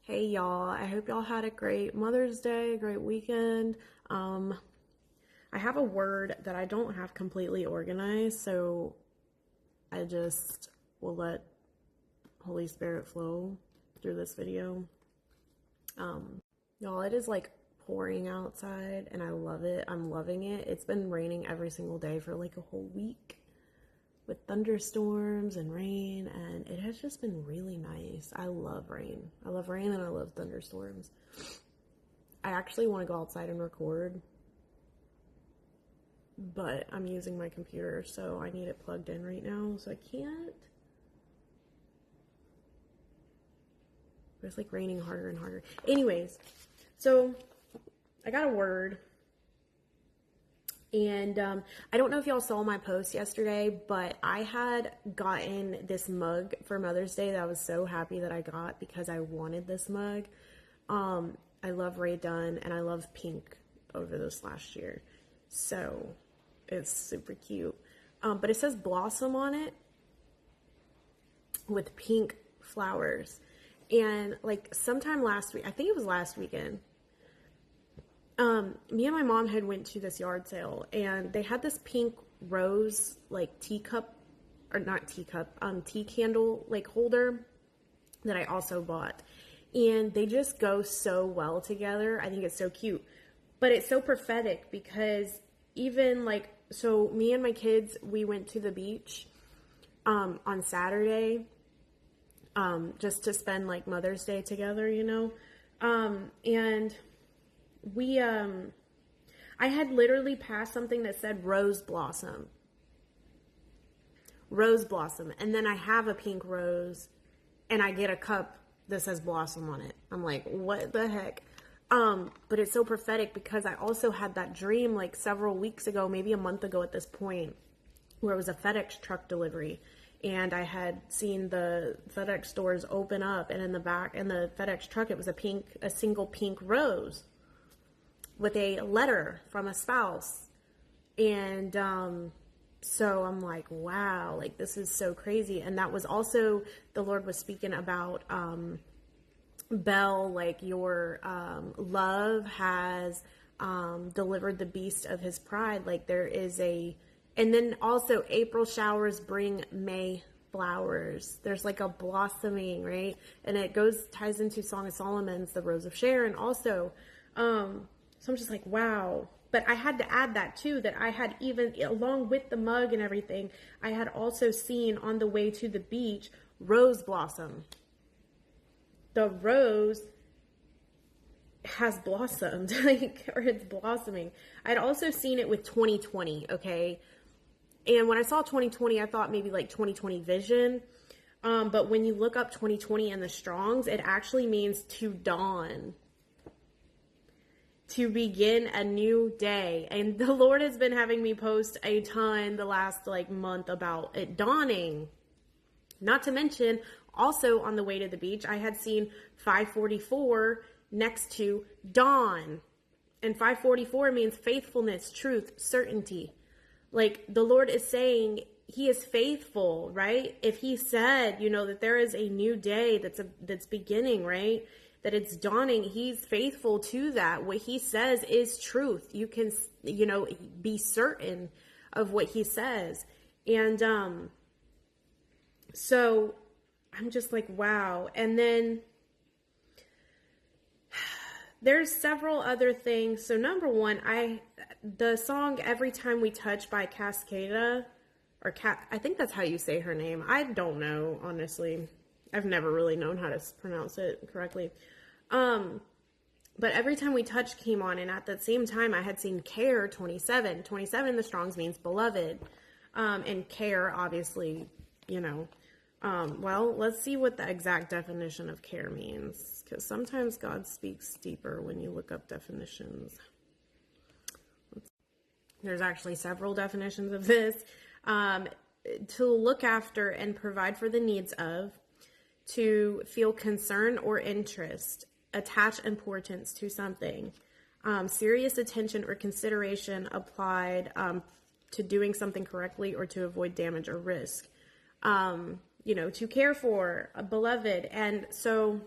Hey y'all, I hope y'all had a great Mother's Day, great weekend. I have a word that I don't have completely organized, so I just will let Holy Spirit flow through this video. Y'all, it is like pouring outside and I love it. I'm loving it. It's been raining every single day for like a whole week with thunderstorms and rain, and it has just been really nice. I love rain. I love rain and I love thunderstorms. I actually want to go outside and record, but I'm using my computer, so I need it plugged in right now, so I can't. It's like raining harder and harder. Anyways, so I got a word. And I don't know if y'all saw my post yesterday, but I had gotten this mug for Mother's Day that I was so happy that I got because I wanted this mug. I love Rae Dunn and I love pink over this last year. So it's super cute. But it says Blossom on it with pink flowers. And like sometime last week, I think it was last weekend, me and my mom had went to this yard sale and they had this pink rose, like teacup, or not teacup, tea candle, like holder that I also bought. And they just go so well together. I think it's so cute, but it's so prophetic because even like, so me and my kids, we went to the beach, on Saturday, just to spend like Mother's Day together, you know? And we, I had literally passed something that said rose blossom, and then I have a pink rose and I get a cup that says blossom on it. I'm like, what the heck? But it's so prophetic because I also had that dream like several weeks ago, maybe a month ago at this point, where it was a FedEx truck delivery. And I had seen the FedEx doors open up, and in the back, in the FedEx truck, it was a single pink rose with a letter from a spouse. And so I'm like, wow, like this is so crazy. And that was also, the Lord was speaking about Belle, like your love has delivered the beast of his pride. Like there is and then also April showers bring May flowers. There's like a blossoming, right? And it ties into Song of Solomon's, the Rose of Sharon also. So I'm just like, wow. But I had to add that too, that I had, even along with the mug and everything, I had also seen on the way to the beach, rose blossom. The rose has blossomed, like, or it's blossoming. I'd also seen it with 2020, okay? And when I saw 2020, I thought maybe like 2020 vision. But when you look up 2020 in the Strongs, it actually means to dawn, to begin a new day. And the Lord has been having me post a ton the last like month about it dawning. Not to mention, also on the way to the beach, I had seen 544 next to dawn. And 544 means faithfulness, truth, certainty. Like the Lord is saying he is faithful, right? If he said, you know, that there is a new day that's beginning, right? That it's dawning, he's faithful to that. What he says is truth. You can, you know, be certain of what he says. And so I'm just like, wow. And then there's several other things. So number one, the song Every Time We Touch by Cascada, I think that's how you say her name. I don't know, honestly. I've never really known how to pronounce it correctly. But Every Time We Touch came on, and at the same time I had seen Care 27. 27 in the Strongs means beloved. And care, obviously, you know. Well, let's see what the exact definition of care means, because sometimes God speaks deeper when you look up definitions. There's actually several definitions of this. To look after and provide for the needs of, to feel concern or interest, attach importance to something, serious attention or consideration applied to doing something correctly or to avoid damage or risk. You know, to care for a beloved. And so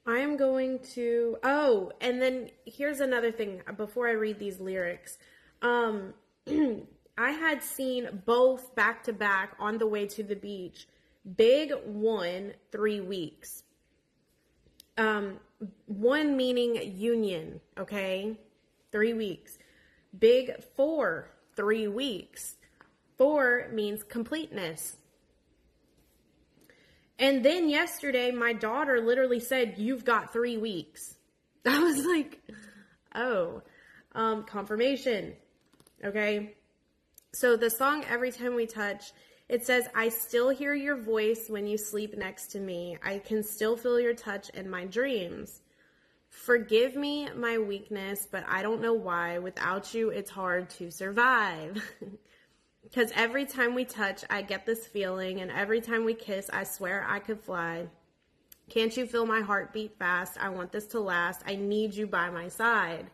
I am going to, oh, and then here's another thing before I read these lyrics. Um, I had seen both back to back on the way to the beach. Big one, 3 weeks. One meaning union, okay? 3 weeks. Big four, 3 weeks. Four means completeness. And then yesterday, my daughter literally said, "You've got 3 weeks." I was like, oh, confirmation. Okay. So the song, Every Time We Touch, it says, "I still hear your voice when you sleep next to me. I can still feel your touch in my dreams. Forgive me my weakness, but I don't know why. Without you, it's hard to survive." Because every time we touch, I get this feeling, and every time we kiss, I swear I could fly. Can't you feel my heart beat fast? I want this to last. I need you by my side.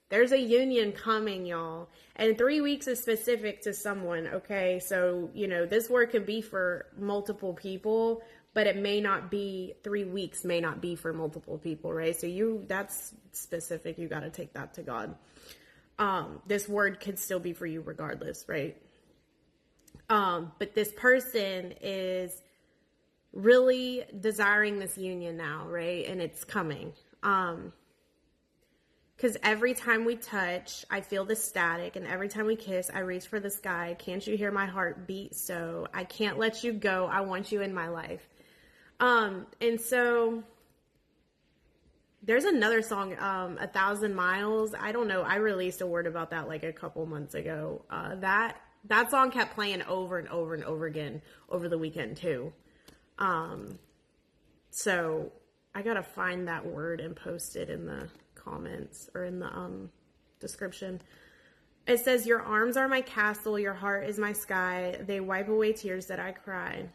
There's a union coming, y'all. And 3 weeks is specific to someone, okay? So, this word can be for multiple people, but it may not be, 3 weeks may not be for multiple people, right? So that's specific. You got to take that to God. This word could still be for you regardless, right? But this person is really desiring this union now, right? And it's coming. Because every time we touch, I feel the static, and every time we kiss, I reach for the sky. Can't you hear my heart beat? So I can't let you go. I want you in my life. And so there's another song, 1,000 Miles. I don't know. I released a word about that like a couple months ago. That song kept playing over and over and over again over the weekend too. So I gotta find that word and post it in the comments or in the description. It says, "Your arms are my castle, your heart is my sky. They wipe away tears that I cry.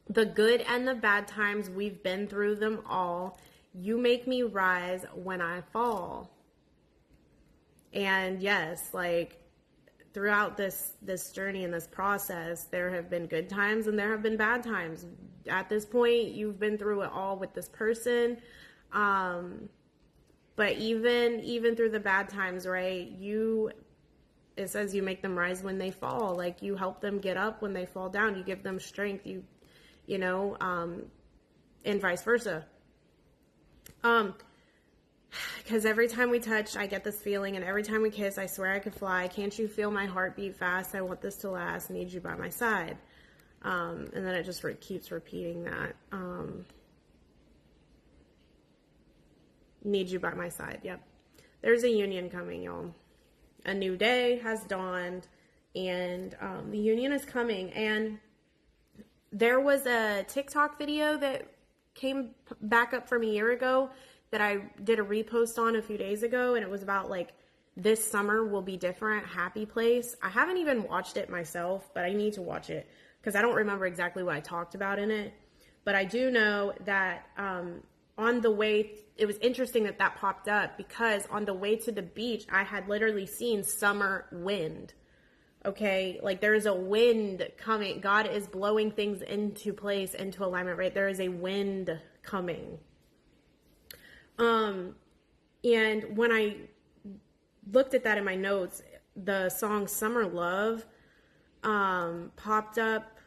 The good and the bad times, we've been through them all. You make me rise when I fall." And yes, like throughout this journey and this process, there have been good times and there have been bad times. At this point, you've been through it all with this person. But even through the bad times, right? It says you make them rise when they fall. Like you help them get up when they fall down. You give them strength. And vice versa. Because every time we touch, I get this feeling, and every time we kiss, I swear I could fly. Can't you feel my heart beat fast? I want this to last. Need you by my side. And then it just keeps repeating that. Need you by my side. Yep. There's a union coming, y'all. A new day has dawned, and the union is coming. And there was a TikTok video that came back up from a year ago that I did a repost on a few days ago, and it was about like, this summer will be different, happy place. I haven't even watched it myself, but I need to watch it because I don't remember exactly what I talked about in it. But I do know that on the way, it was interesting that popped up because on the way to the beach, I had literally seen summer wind. Okay, like there is a wind coming. God is blowing things into place, into alignment, right? There is a wind coming. And when I looked at that in my notes, the song Summer Love popped up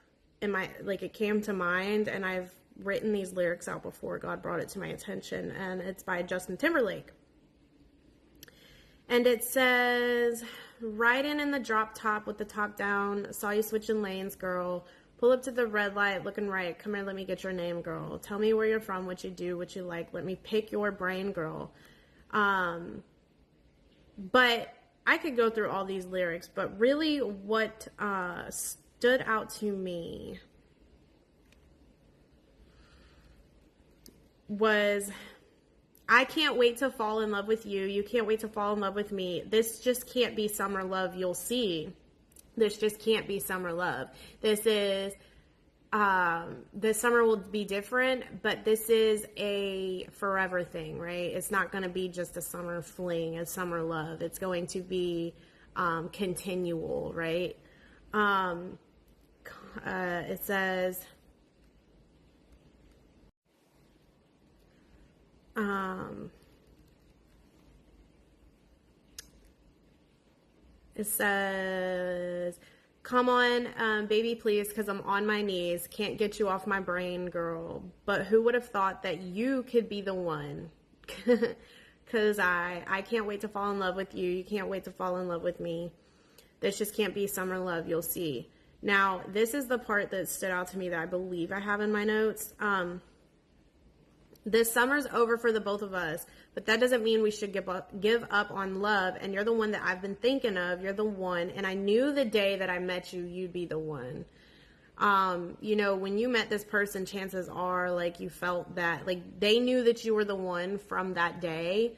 in my, like it came to mind, and I've written these lyrics out before. God brought it to my attention, and it's by Justin Timberlake. And it says, "Riding in the drop top with the top down, saw you switching lanes, girl. Pull up to the red light, looking right. Come here, let me get your name, girl. Tell me where you're from, what you do, what you like. Let me pick your brain, girl." But I could go through all these lyrics, but really what stood out to me was, "I can't wait to fall in love with you. You can't wait to fall in love with me. This just can't be summer love, you'll see. This just can't be summer love. This summer will be different, but this is a forever thing, right? It's not going to be just a summer fling, a summer love. It's going to be continual, right?" It says, It says, come on, baby, please, because I'm on my knees. Can't get you off my brain, girl. But who would have thought that you could be the one? Because I can't wait to fall in love with you. You can't wait to fall in love with me. This just can't be summer love. You'll see. Now, this is the part that stood out to me that I believe I have in my notes. This summer's over for the both of us, but that doesn't mean we should give up on love. And you're the one that I've been thinking of. You're the one. And I knew the day that I met you, you'd be the one. You know, when you met this person, chances are, like, you felt that, like, they knew that you were the one from that day.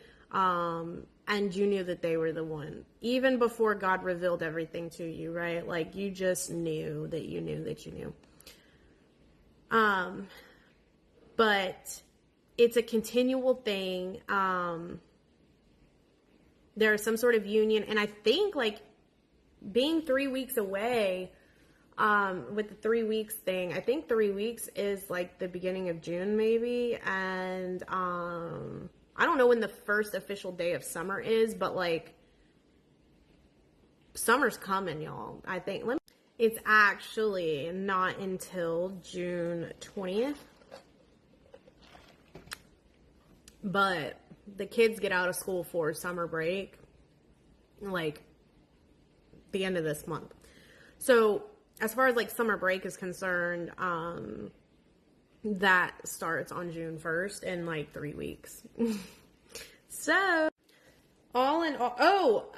And you knew that they were the one. Even before God revealed everything to you, right? Like, you just knew that you knew that you knew. But it's a continual thing. There's some sort of union. And I think, like, being 3 weeks away, with the 3 weeks thing, I think 3 weeks is, like, the beginning of June, maybe. And, I don't know when the first official day of summer is, but, like, summer's coming, y'all. I think it's actually not until June 20th. But the kids get out of school for summer break, like, the end of this month. So as far as, like, summer break is concerned, that starts on June 1st in, like, 3 weeks. So all in all,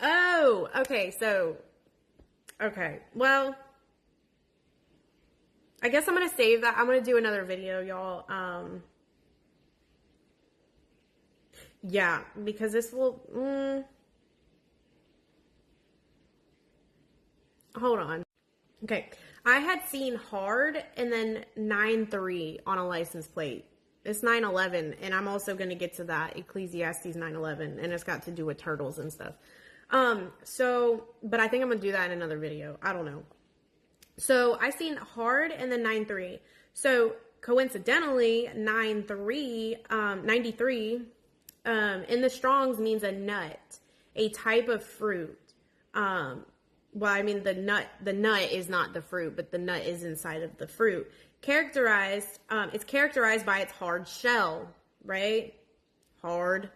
okay, well, I guess I'm gonna save that. I'm gonna do another video, y'all. Yeah, because this will, hold on. Okay, I had seen hard and then 9-3 on a license plate. It's 9/11, and I'm also going to get to that, Ecclesiastes 9/11, and it's got to do with turtles and stuff. But I think I'm going to do that in another video. I don't know. So I seen hard and then 9-3. So coincidentally, 93, in the Strong's means a nut, a type of fruit. Well, I mean, the nut is not the fruit, but the nut is inside of the fruit. It's characterized by its hard shell, right? Hard.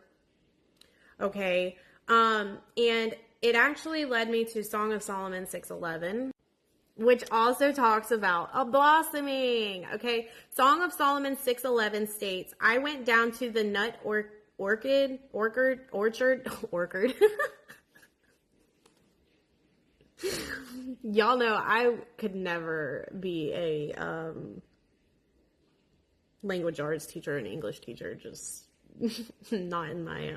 Okay. And it actually led me to Song of Solomon 6:11, which also talks about a blossoming. Okay. Song of Solomon 6:11 states, I went down to the nut orchard. Y'all know I could never be a language arts teacher and English teacher. Just not in my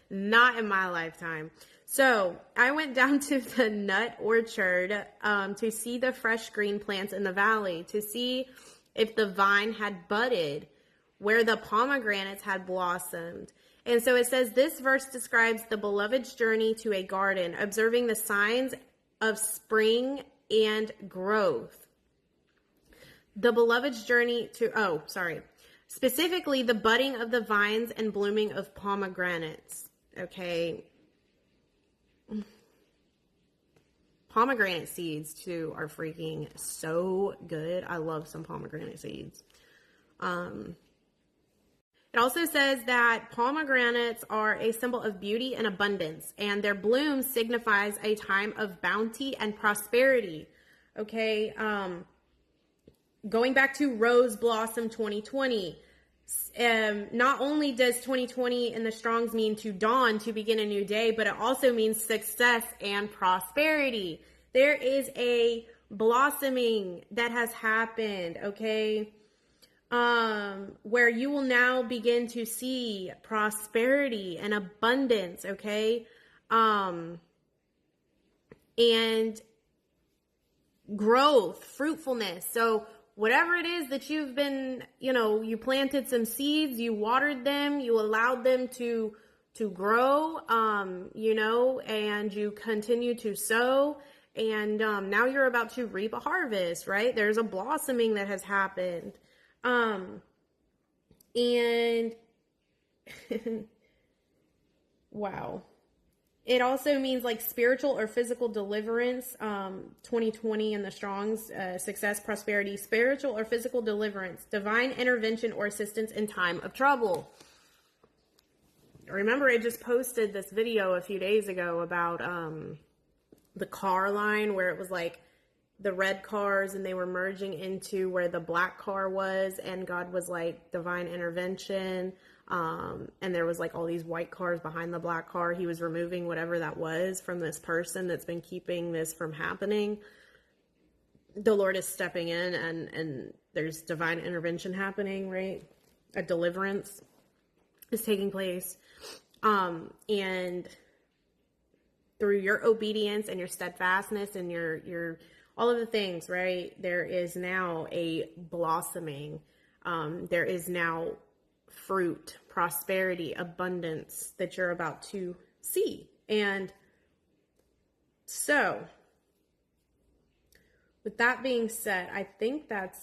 not in my lifetime. So I went down to the nut orchard to see the fresh green plants in the valley, to see if the vine had budded, where the pomegranates had blossomed. And so it says, this verse describes the beloved's journey to a garden, observing the signs of spring and growth. The beloved's journey to, specifically the budding of the vines and blooming of pomegranates. Okay. Pomegranate seeds, too, are freaking so good. I love some pomegranate seeds. It also says that pomegranates are a symbol of beauty and abundance, and their bloom signifies a time of bounty and prosperity. Okay, going back to Rose Blossom 2020, not only does 2020 in the Strongs mean to dawn, to begin a new day, but it also means success and prosperity. There is a blossoming that has happened, okay? Where you will now begin to see prosperity and abundance, okay? And growth, fruitfulness. So whatever it is that you've been, you planted some seeds, you watered them, you allowed them to grow, and you continue to sow, and now you're about to reap a harvest, right? There's a blossoming that has happened. And wow. It also means like spiritual or physical deliverance. 2020 in the Strong's success, prosperity, spiritual or physical deliverance, divine intervention or assistance in time of trouble. Remember, I just posted this video a few days ago about the car line where it was like the red cars and they were merging into where the black car was, and God was like divine intervention. And there was like all these white cars behind the black car. He was removing whatever that was from this person that's been keeping this from happening. The Lord is stepping in and there's divine intervention happening, right? A deliverance is taking place. And through your obedience and your steadfastness and your all of the things, right? There is now a blossoming. There is now fruit, prosperity, abundance that you're about to see. And so, with that being said, I think that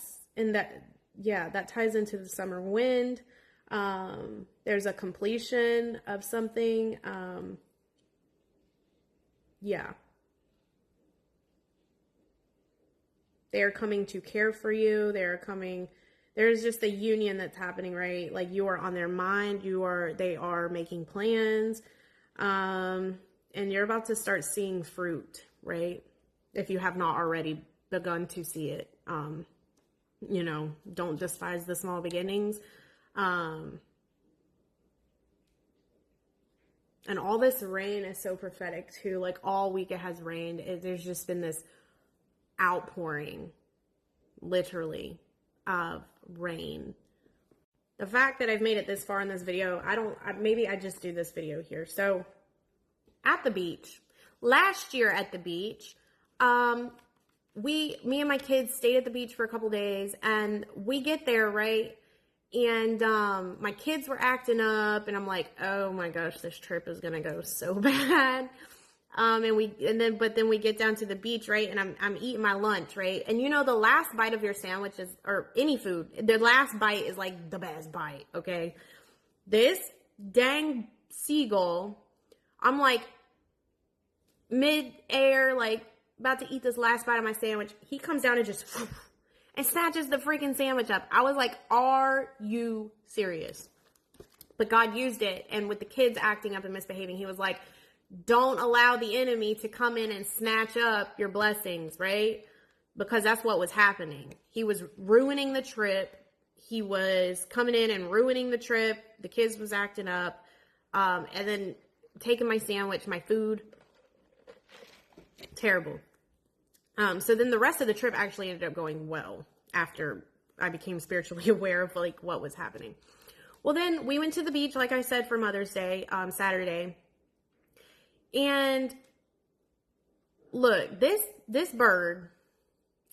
ties into the summer wind. There's a completion of something. They're coming to care for you. There's just a union that's happening, right? Like you are on their mind. They are making plans. And you're about to start seeing fruit, right? If you have not already begun to see it. Don't despise the small beginnings. And all this rain is so prophetic too. Like all week it has rained. There's just been this outpouring, literally, of rain. The fact that I've made it this far in this video, maybe I just do this video here. So at the beach, last year at the beach, me and my kids stayed at the beach for a couple days, and we get there, right? And my kids were acting up, and I'm like, oh my gosh, this trip is gonna go so bad. But then we get down to the beach, right? And I'm eating my lunch, right? And the last bite of your sandwich is, or any food, the last bite is like the best bite, okay? This dang seagull, I'm like mid-air, like about to eat this last bite of my sandwich. He comes down and just and snatches the freaking sandwich up. I was like, are you serious? But God used it. And with the kids acting up and misbehaving, he was like, don't allow the enemy to come in and snatch up your blessings, right? Because that's what was happening. He was ruining the trip. He was coming in and ruining the trip. The kids was acting up. And then taking my sandwich, my food. Terrible. So then the rest of the trip actually ended up going well after I became spiritually aware of like what was happening. Well, then we went to the beach, like I said, for Mother's Day, Saturday. And look, this bird,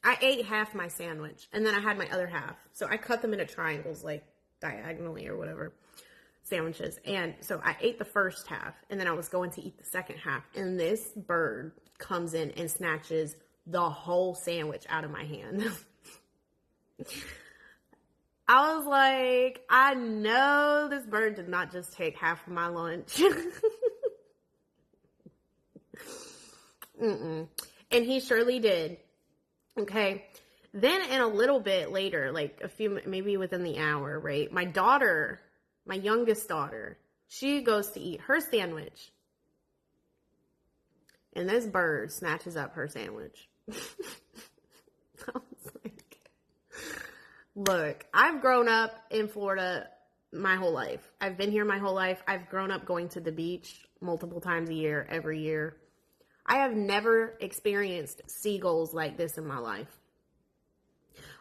I ate half my sandwich and then I had my other half. So I cut them into triangles, like diagonally or whatever, sandwiches. And so I ate the first half and then I was going to eat the second half. And this bird comes in and snatches the whole sandwich out of my hand. I was like, I know this bird did not just take half of my lunch. And he surely did. Okay. Then in a little bit later, like maybe within the hour, right? My daughter, my youngest daughter, she goes to eat her sandwich. And this bird snatches up her sandwich. I was like, look, I've grown up in Florida my whole life. I've been here my whole life. I've grown up going to the beach multiple times a year, every year. I have never experienced seagulls like this in my life.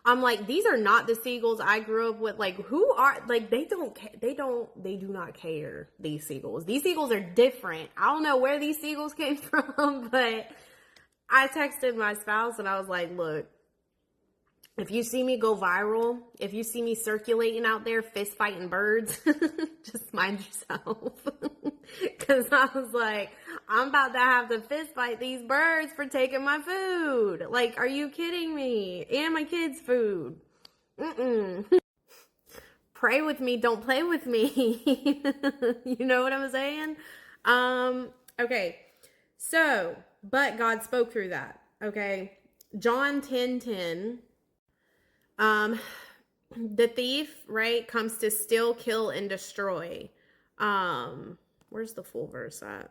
I'm like, these are not the seagulls I grew up with. Like, who are, like, they do not care, these seagulls. These seagulls are different. I don't know where these seagulls came from, but I texted my spouse and I was like, look, if you see me go viral, if you see me circulating out there fist fighting birds, just mind yourself. Because I was like, I'm about to have to fist fight these birds for taking my food. Like, are you kidding me? And my kids' food. pray with me, don't play with me. You know what I'm saying? Okay. So, but God spoke through that. Okay. John 10:10. The thief, right, comes to steal, kill, and destroy. Where's the full verse at?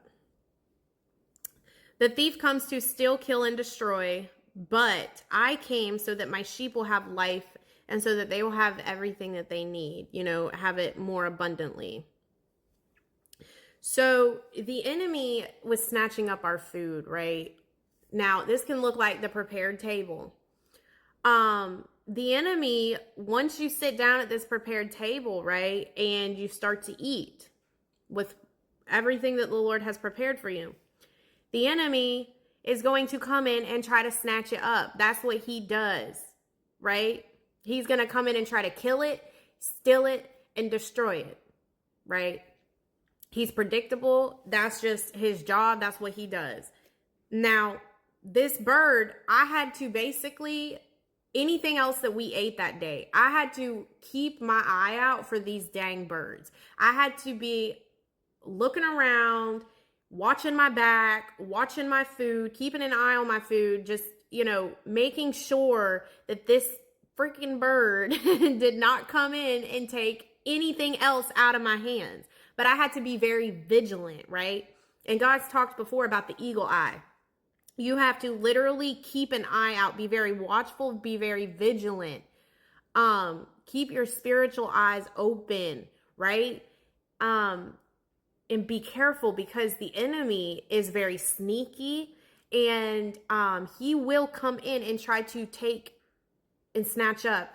The thief comes to steal, kill, and destroy, but I came so that my sheep will have life and so that they will have everything that they need, have it more abundantly. So the enemy was snatching up our food, right? Now, this can look like the prepared table. The enemy, once you sit down at this prepared table, right, and you start to eat with everything that the Lord has prepared for you, the enemy is going to come in and try to snatch it up. That's what he does, right? He's going to come in and try to kill it, steal it, and destroy it, right? He's predictable. That's just his job. That's what he does. Now, this bird, I had to basically, anything else that we ate that day, I had to keep my eye out for these dang birds. I had to be looking around, watching my back, watching my food, keeping an eye on my food, just, making sure that this freaking bird did not come in and take anything else out of my hands. But I had to be very vigilant, right? And God's talked before about the eagle eye. You have to literally keep an eye out, be very watchful, be very vigilant. Keep your spiritual eyes open, right? And be careful because the enemy is very sneaky and he will come in and try to take and snatch up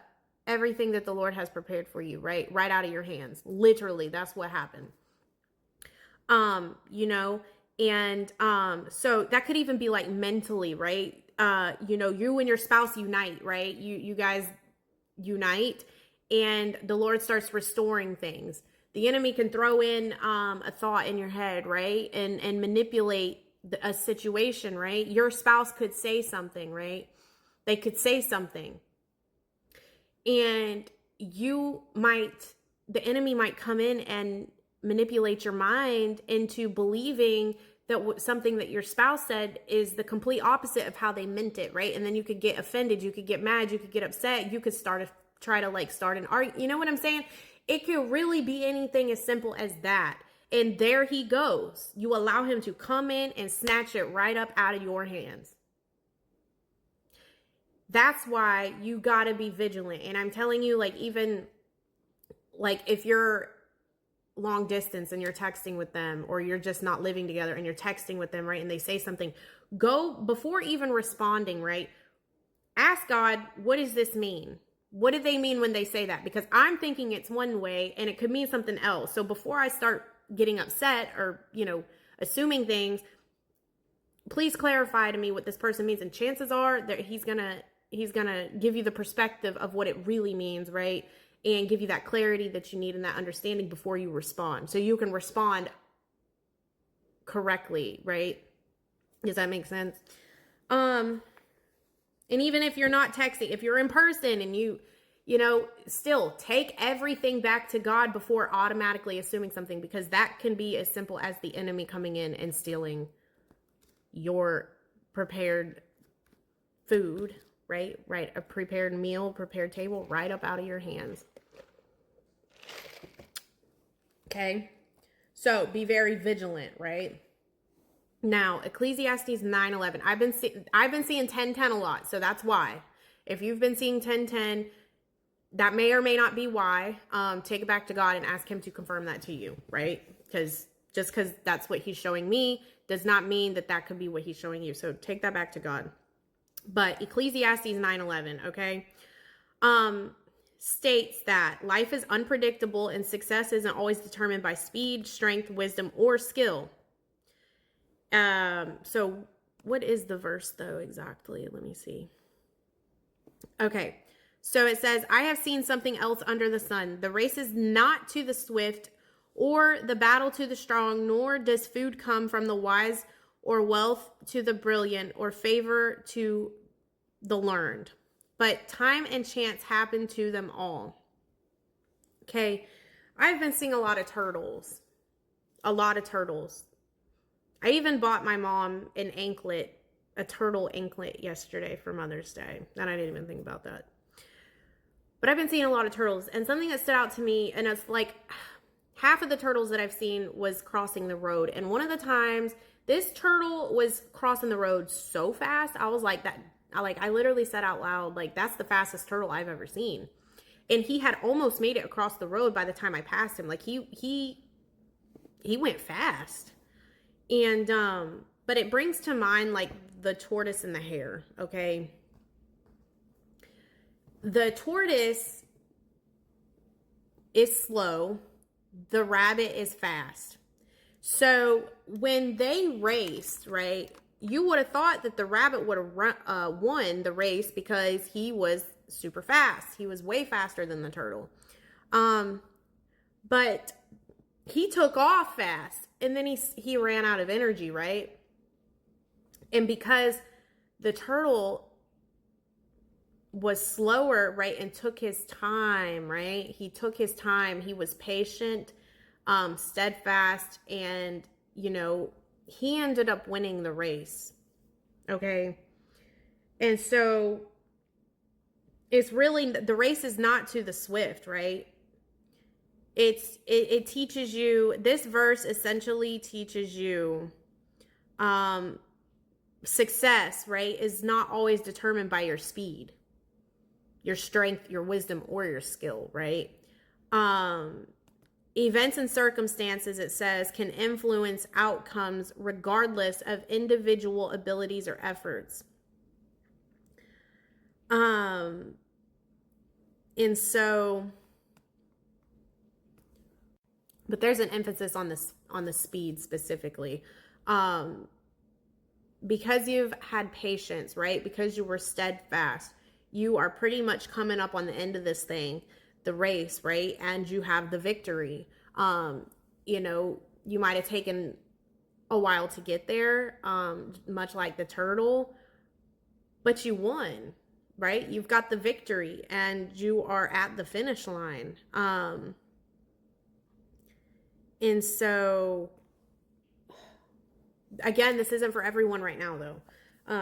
everything that the Lord has prepared for you, right? Right out of your hands. Literally, that's what happened. So that could even be like mentally, right? You and your spouse unite, right? You guys unite and the Lord starts restoring things. The enemy can throw in a thought in your head, right? And manipulate a situation, right? Your spouse could say something, right? They could say something. And the enemy might come in and manipulate your mind into believing that something that your spouse said is the complete opposite of how they meant it, right? And then you could get offended, you could get mad, you could get upset, you could start an argument. You know what I'm saying? It could really be anything as simple as that. And there he goes. You allow him to come in and snatch it right up out of your hands. That's why you got to be vigilant. And I'm telling you, even if you're long distance and you're texting with them, or you're just not living together and you're texting with them, right? And they say something, go before even responding, right? Ask God, what does this mean? What do they mean when they say that? Because I'm thinking it's one way and it could mean something else. So before I start getting upset or, assuming things, please clarify to me what this person means. And chances are that he's going to give you the perspective of what it really means, right? And give you that clarity that you need and that understanding before you respond. So you can respond correctly, right? Does that make sense? And even if you're not texting, if you're in person and you still take everything back to God before automatically assuming something, because that can be as simple as the enemy coming in and stealing your prepared food, right? A prepared meal, prepared table, right up out of your hands. Okay. So be very vigilant, right? Now, Ecclesiastes 9:11. I've been seeing 10:10 a lot, so that's why. If you've been seeing 10:10, that may or may not be why. Take it back to God and ask him to confirm that to you, right? Because just because that's what he's showing me does not mean that could be what he's showing you. So take that back to God. But Ecclesiastes 9:11, okay, states that life is unpredictable and success isn't always determined by speed, strength, wisdom, or skill. So what is the verse though exactly? Let me see. Okay, so it says, I have seen something else under the sun. The race is not to the swift or the battle to the strong, nor does food come from the wise or wealth to the brilliant or favor to the learned. But time and chance happen to them all. Okay. I've been seeing a lot of turtles. A lot of turtles. I even bought my mom an anklet, a turtle anklet yesterday for Mother's Day. And I didn't even think about that. But I've been seeing a lot of turtles. And something that stood out to me, and it's like half of the turtles that I've seen was crossing the road. And one of the times, this turtle was crossing the road so fast. I was like, I literally said out loud, like, that's the fastest turtle I've ever seen. And he had almost made it across the road by the time I passed him. Like, he went fast. And, but it brings to mind, like, the tortoise and the hare, okay? The tortoise is slow. The rabbit is fast. So when they raced, right, you would have thought that the rabbit would have won the race because he was super fast. He was way faster than the turtle. But he took off fast, and then he ran out of energy, right? And because the turtle was slower, right, and took his time, right? He took his time. He was patient, steadfast, and, you know, he ended up winning the race, okay? And so it's really, the race is not to the swift, right? It teaches you, this verse essentially teaches you, success, right, is not always determined by your speed, your strength, your wisdom, or your skill, right? Events and circumstances, it says, can influence outcomes regardless of individual abilities or efforts. And so, but there's an emphasis on this, on the speed specifically. Because you've had patience, right? Because you were steadfast, you are pretty much coming up on the end of this thing, the race, right? And you have the victory. You know, you might have taken a while to get there, much like the turtle, but you won, right? You've got the victory and you are at the finish line. And so, again, this isn't for everyone right now, though.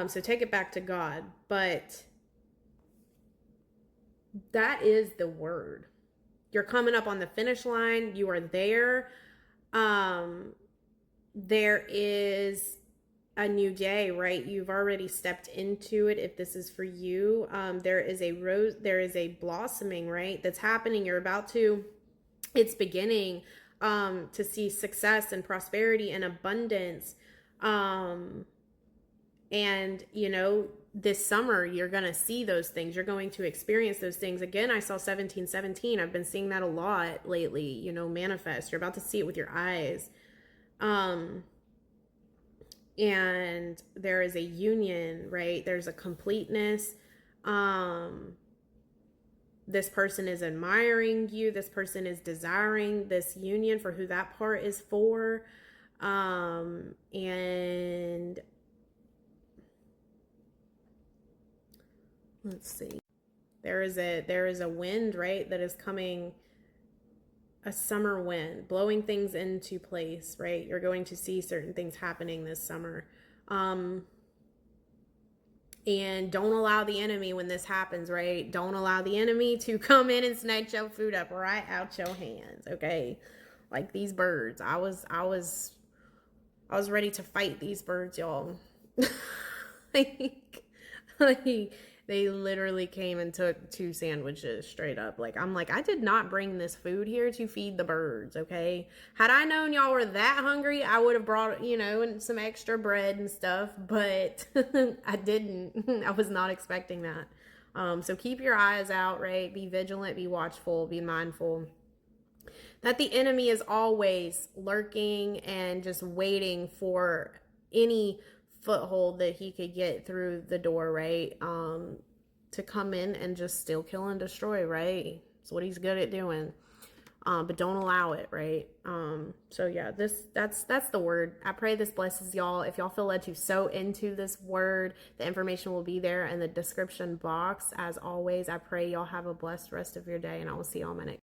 So take it back to God. But that is the word. You're coming up on the finish line. You are there. There is a new day, right? You've already stepped into it. If this is for you, there is a rose, there is a blossoming, right? That's happening. You're about to, it's beginning, to see success and prosperity and abundance. And, you know, this summer, you're going to see those things. You're going to experience those things. Again, I saw 1717. I've been seeing that a lot lately, you know, manifest. You're about to see it with your eyes. And there is a union, right? There's a completeness. This person is admiring you. This person is desiring this union for who that part is for. And let's see. There is a wind, right, that is coming, a summer wind, blowing things into place, right? You're going to see certain things happening this summer. And don't allow the enemy, when this happens, right? Don't allow the enemy to come in and snatch your food up right out your hands, okay? Like these birds. I was ready to fight these birds, y'all. like they literally came and took 2 sandwiches straight up. Like, I'm like, I did not bring this food here to feed the birds, okay? Had I known y'all were that hungry, I would have brought, you know, and some extra bread and stuff, but I didn't. I was not expecting that. So keep your eyes out, right? Be vigilant, be watchful, be mindful that the enemy is always lurking and just waiting for any foothold that he could get through the door, right? To come in and just steal, kill, and destroy, right? It's what he's good at doing. But don't allow it, right? So yeah, that's the word. I pray this blesses y'all. If y'all feel led to sow into this word, the information will be there in the description box. As always, I pray y'all have a blessed rest of your day, and I will see y'all in my next